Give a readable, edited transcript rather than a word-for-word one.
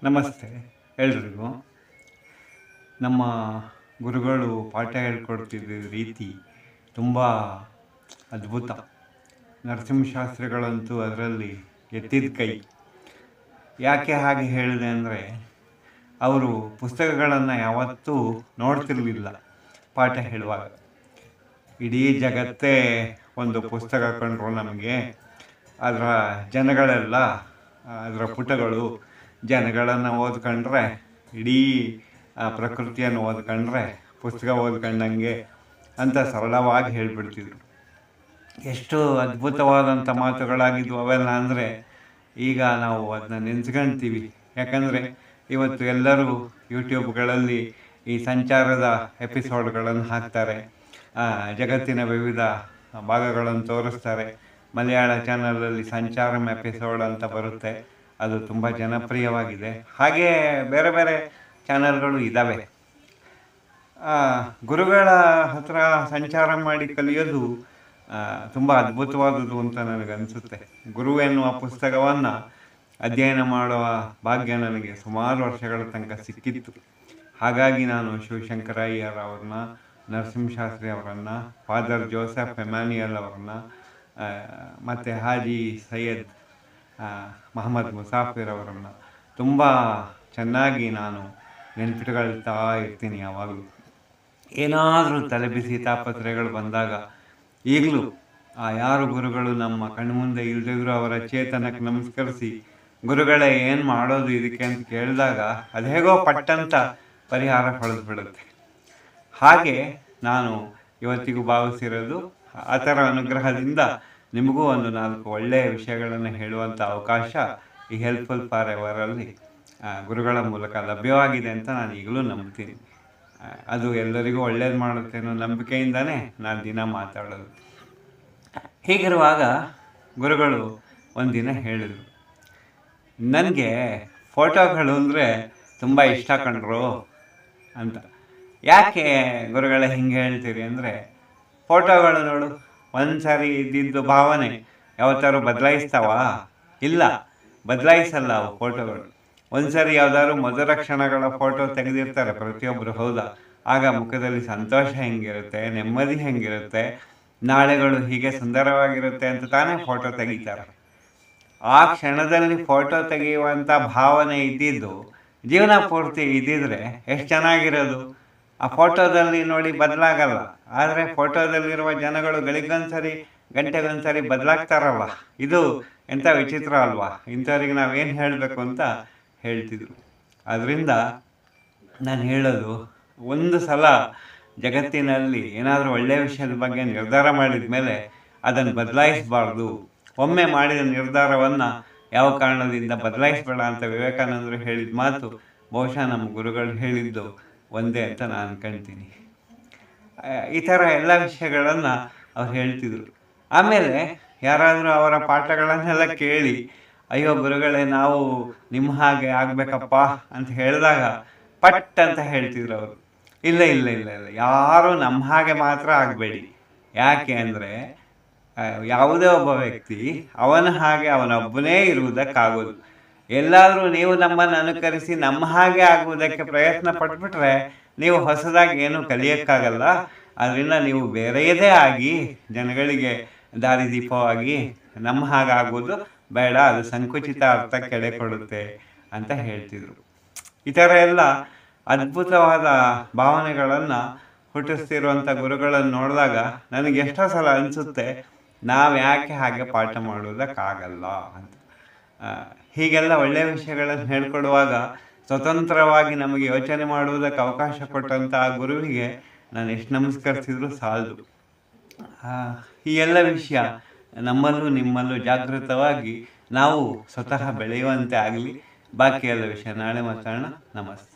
ನಮಸ್ತೆ ಎಲ್ರಿಗೂ. ನಮ್ಮ ಗುರುಗಳು ಪಾಠ ಹೇಳ್ಕೊಡ್ತಿದ್ದ ರೀತಿ ತುಂಬ ಅದ್ಭುತ. ನರಸಿಂಹಶಾಸ್ತ್ರಿಗಳಂತೂ ಅದರಲ್ಲಿ ಎತ್ತಿದ ಕೈ. ಯಾಕೆ ಹಾಗೆ ಹೇಳಿದೆ ಅಂದರೆ, ಅವರು ಪುಸ್ತಕಗಳನ್ನು ಯಾವತ್ತೂ ನೋಡ್ತಿರಲಿಲ್ಲ. ಪಾಠ ಹೇಳುವಾಗ ಇಡೀ ಜಗತ್ತೇ ಒಂದು ಪುಸ್ತಕ ಕಂಡ್ರು ನಮಗೆ. ಅದರ ಜನಗಳೆಲ್ಲ, ಅದರ ಪುಟಗಳು ಜನಗಳನ್ನು ಓದ್ಕೊಂಡ್ರೆ, ಇಡೀ ಪ್ರಕೃತಿಯನ್ನು ಓದ್ಕೊಂಡ್ರೆ ಪುಸ್ತಕ ಓದ್ಕೊಂಡಂಗೆ ಅಂತ ಸರಳವಾಗಿ ಹೇಳಿಬಿಡ್ತಿದ್ರು. ಎಷ್ಟು ಅದ್ಭುತವಾದಂಥ ಮಾತುಗಳಾಗಿದ್ವು ಅವೆಲ್ಲ ಅಂದರೆ, ಈಗ ನಾವು ಅದನ್ನ ನೆನೆಸ್ಕೊಳ್ತೀವಿ. ಯಾಕಂದರೆ ಇವತ್ತು ಎಲ್ಲರೂ ಯೂಟ್ಯೂಬ್ಗಳಲ್ಲಿ ಈ ಸಂಚಾರದ ಎಪಿಸೋಡ್ಗಳನ್ನು ಹಾಕ್ತಾರೆ, ಜಗತ್ತಿನ ವಿವಿಧ ಭಾಗಗಳನ್ನು ತೋರಿಸ್ತಾರೆ. ಮಲಯಾಳ ಚಾನಲಲ್ಲಿ ಸಂಚಾರಂ ಎಪಿಸೋಡ್ ಅಂತ ಬರುತ್ತೆ, ಅದು ತುಂಬ ಜನಪ್ರಿಯವಾಗಿದೆ. ಹಾಗೇ ಬೇರೆ ಬೇರೆ ಚಾನಲ್ಗಳು ಇದ್ದಾವೆ. ಗುರುಗಳ ಹತ್ರ ಸಂಚಾರ ಮಾಡಿ ಕಲಿಯೋದು ತುಂಬ ಅದ್ಭುತವಾದುದು ಅಂತ ನನಗನ್ನಿಸುತ್ತೆ. ಗುರು ಎನ್ನುವ ಪುಸ್ತಕವನ್ನು ಅಧ್ಯಯನ ಮಾಡುವ ಭಾಗ್ಯ ನನಗೆ ಸುಮಾರು ವರ್ಷಗಳ ತನಕ ಸಿಕ್ಕಿತ್ತು. ಹಾಗಾಗಿ ನಾನು ಶಿವಶಂಕರಯ್ಯರ್ ಅವ್ರನ್ನ, ನರಸಿಂಹಶಾಸ್ತ್ರಿ ಅವರನ್ನು, ಫಾದರ್ ಜೋಸೆಫ್ ಎಮ್ಯಾನ್ಯುಯಲ್ ಅವ್ರನ್ನ, ಮತ್ತು ಹಾಜಿ ಸೈಯದ್ ಮೊಹಮ್ಮದ್ ಮುಸಾಫಿರ್ ಅವರನ್ನು ತುಂಬ ಚೆನ್ನಾಗಿ ನಾನು ನೆನಪಿಟ್ಕೊಳ್ತಾ ಇರ್ತೀನಿ. ಯಾವಾಗಲೂ ಏನಾದರೂ ತಲೆಬಿಸಿ ತಾಪತ್ರೆಗಳು ಬಂದಾಗ ಈಗಲೂ ಯಾರು ಗುರುಗಳು ನಮ್ಮ ಕಣ್ಮುಂದೆ ಇಲ್ಲದಿದ್ರು ಅವರ ಚೇತನಕ್ಕೆ ನಮಸ್ಕರಿಸಿ, ಗುರುಗಳೇ ಏನು ಮಾಡೋದು ಇದಕ್ಕೆ ಅಂತ ಕೇಳಿದಾಗ ಅದು ಹೇಗೋ ಪಟ್ಟಂತ ಪರಿಹಾರ ಹೊಳೆದ್ಬಿಡುತ್ತೆ. ಹಾಗೆ ನಾನು ಇವತ್ತಿಗೂ ಭಾವಿಸಿರೋದು, ಆ ಥರ ಅನುಗ್ರಹದಿಂದ ನಿಮಗೂ ಒಂದು 4 ಒಳ್ಳೆಯ ವಿಷಯಗಳನ್ನು ಹೇಳುವಂಥ ಅವಕಾಶ ಈ ಹೆಲ್ಪ್ಫುಲ್ ಫಾರ್ ಎವರಲ್ಲಿ ಗುರುಗಳ ಮೂಲಕ ಲಭ್ಯವಾಗಿದೆ ಅಂತ ನಾನು ಈಗಲೂ ನಂಬ್ತೀನಿ. ಅದು ಎಲ್ಲರಿಗೂ ಒಳ್ಳೇದು ಮಾಡುತ್ತೆ ಅನ್ನೋ ನಂಬಿಕೆಯಿಂದನೇ ನಾನು ದಿನ ಮಾತಾಡೋದು. ಹೀಗಿರುವಾಗ ಗುರುಗಳು ಒಂದಿನ ಹೇಳಿದರು, ನನಗೆ ಫೋಟೋಗಳು ಅಂದರೆ ತುಂಬ ಇಷ್ಟ ಕಂಡ್ರು ಅಂತ. ಯಾಕೆ ಗುರುಗಳೇ ಹಿಂಗೆ ಹೇಳ್ತೀರಿ ಅಂದರೆ, ಫೋಟೋಗಳು ನೋಡು, ಒಂದು ಸಾರಿ ಇದ್ದಿದ್ದು ಭಾವನೆ ಯಾವತ್ತಾರು ಬದಲಾಯಿಸ್ತಾವ? ಇಲ್ಲ, ಬದಲಾಯಿಸಲ್ಲ ಅವು ಫೋಟೋಗಳು. ಒಂದು ಸಾರಿ ಯಾವುದಾದ್ರು ಮಧುರ ಕ್ಷಣಗಳ ಫೋಟೋ ತೆಗೆದಿರ್ತಾರೆ ಪ್ರತಿಯೊಬ್ಬರು, ಹೌದಾ? ಆಗ ಮುಖದಲ್ಲಿ ಸಂತೋಷ ಹೆಂಗಿರುತ್ತೆ, ನೆಮ್ಮದಿ ಹೆಂಗಿರುತ್ತೆ, ನಾಳೆಗಳು ಹೀಗೆ ಸುಂದರವಾಗಿರುತ್ತೆ ಅಂತ ತಾನೇ ಫೋಟೋ ತೆಗಿತಾರೆ. ಆ ಕ್ಷಣದಲ್ಲಿ ಫೋಟೋ ತೆಗೆಯುವಂಥ ಭಾವನೆ ಇದ್ದಿದ್ದು ಜೀವನ ಪೂರ್ತಿ ಇದ್ದಿದ್ರೆ ಎಷ್ಟು ಚೆನ್ನಾಗಿರೋದು. ಆ ಫೋಟೋದಲ್ಲಿ ನೋಡಿ ಬದಲಾಗಲ್ಲ, ಆದರೆ ಫೋಟೋದಲ್ಲಿರುವ ಜನಗಳು ಗಳಿಗೊಂದ್ಸರಿ ಗಂಟೆಗೊಂದ್ಸರಿ ಬದಲಾಗ್ತಾರಲ್ಲ, ಇದು ಎಂಥ ವಿಚಿತ್ರ ಅಲ್ವಾ? ಇಂಥವ್ರಿಗೆ ನಾವೇನು ಹೇಳಬೇಕು ಅಂತ ಹೇಳ್ತಿದ್ರು. ಅದರಿಂದ ನಾನು ಹೇಳೋದು, ಒಂದು ಸಲ ಜಗತ್ತಿನಲ್ಲಿ ಏನಾದರೂ ಒಳ್ಳೆಯ ವಿಷಯದ ಬಗ್ಗೆ ನಿರ್ಧಾರ ಮಾಡಿದ ಮೇಲೆ ಅದನ್ನು ಬದಲಾಯಿಸಬಾರ್ದು. ಒಮ್ಮೆ ಮಾಡಿದ ನಿರ್ಧಾರವನ್ನು ಯಾವ ಕಾರಣದಿಂದ ಬದಲಾಯಿಸಬೇಡ ಅಂತ ವಿವೇಕಾನಂದರು ಹೇಳಿದ ಮಾತು ಬಹುಶಃ ನಮ್ಮ ಗುರುಗಳು ಹೇಳಿದ್ದು ಒಂದೇ ಅಂತ ನಾನು ಅನ್ಕೊಳ್ತೀನಿ. ಈ ಥರ ಎಲ್ಲ ವಿಷಯಗಳನ್ನು ಅವ್ರು ಹೇಳ್ತಿದ್ರು. ಆಮೇಲೆ ಯಾರಾದರೂ ಅವರ ಪಾಠಗಳನ್ನೆಲ್ಲ ಕೇಳಿ, ಅಯ್ಯೋ ಗುರುಗಳೇ, ನಾವು ನಿಮ್ಮ ಹಾಗೆ ಆಗಬೇಕಪ್ಪ ಅಂತ ಹೇಳಿದಾಗ ಪಟ್ ಅಂತ ಹೇಳ್ತಿದ್ರು ಅವರು, ಇಲ್ಲ ಇಲ್ಲ ಇಲ್ಲ ಇಲ್ಲ, ಯಾರು ನಮ್ಮ ಹಾಗೆ ಮಾತ್ರ ಆಗಬೇಡಿ. ಯಾಕೆ ಅಂದರೆ, ಯಾವುದೇ ಒಬ್ಬ ವ್ಯಕ್ತಿ ಅವನ ಹಾಗೆ ಅವನೊಬ್ಬನೇ ಇರುವುದಕ್ಕಾಗೋದು. ಎಲ್ಲಾದರೂ ನೀವು ನಮ್ಮನ್ನು ಅನುಕರಿಸಿ ನಮ್ಮ ಹಾಗೆ ಆಗುವುದಕ್ಕೆ ಪ್ರಯತ್ನ ಪಟ್ಬಿಟ್ರೆ ನೀವು ಹೊಸದಾಗಿ ಏನೂ ಕಲಿಯೋಕ್ಕಾಗಲ್ಲ. ಅದರಿಂದ ನೀವು ಬೇರೆಯದೇ ಆಗಿ ಜನಗಳಿಗೆ ದಾರಿದೀಪವಾಗಿ ನಮ್ಮ ಹಾಗಾಗೋದು ಬೇಡ, ಅದು ಸಂಕುಚಿತ ಅರ್ಥ ಕೆಡೆ ಕೊಡುತ್ತೆ ಅಂತ ಹೇಳ್ತಿದ್ರು. ಈ ಥರ ಎಲ್ಲ ಅದ್ಭುತವಾದ ಭಾವನೆಗಳನ್ನು ಹುಟ್ಟಿಸ್ತಿರುವಂಥ ಗುರುಗಳನ್ನು ನೋಡಿದಾಗ ನನಗೆ ಎಷ್ಟೋ ಸಲ ಅನಿಸುತ್ತೆ, ನಾವು ಯಾಕೆ ಹಾಗೆ ಪಾಠ ಮಾಡುವುದಕ್ಕಾಗಲ್ಲ ಅಂತ. ಹೀಗೆಲ್ಲ ಒಳ್ಳೆಯ ವಿಷಯಗಳನ್ನು ಹೇಳ್ಕೊಡುವಾಗ ಸ್ವತಂತ್ರವಾಗಿ ನಮಗೆ ಯೋಚನೆ ಮಾಡುವುದಕ್ಕೆ ಅವಕಾಶ ಕೊಟ್ಟಂಥ ಆ ಗುರುವಿಗೆ ನಾನು ಎಷ್ಟು ನಮಸ್ಕರಿಸಿದ್ರು ಸಾಲದು. ಈ ಎಲ್ಲ ವಿಷಯ ನಮ್ಮಲ್ಲೂ ನಿಮ್ಮಲ್ಲೂ ಜಾಗೃತವಾಗಿ ನಾವು ಸ್ವತಃ ಬೆಳೆಯುವಂತೆ ಆಗಲಿ. ಬಾಕಿ ಎಲ್ಲ ವಿಷಯ ನಾಳೆ ಮಾತಾಡೋಣ. ನಮಸ್ತೆ.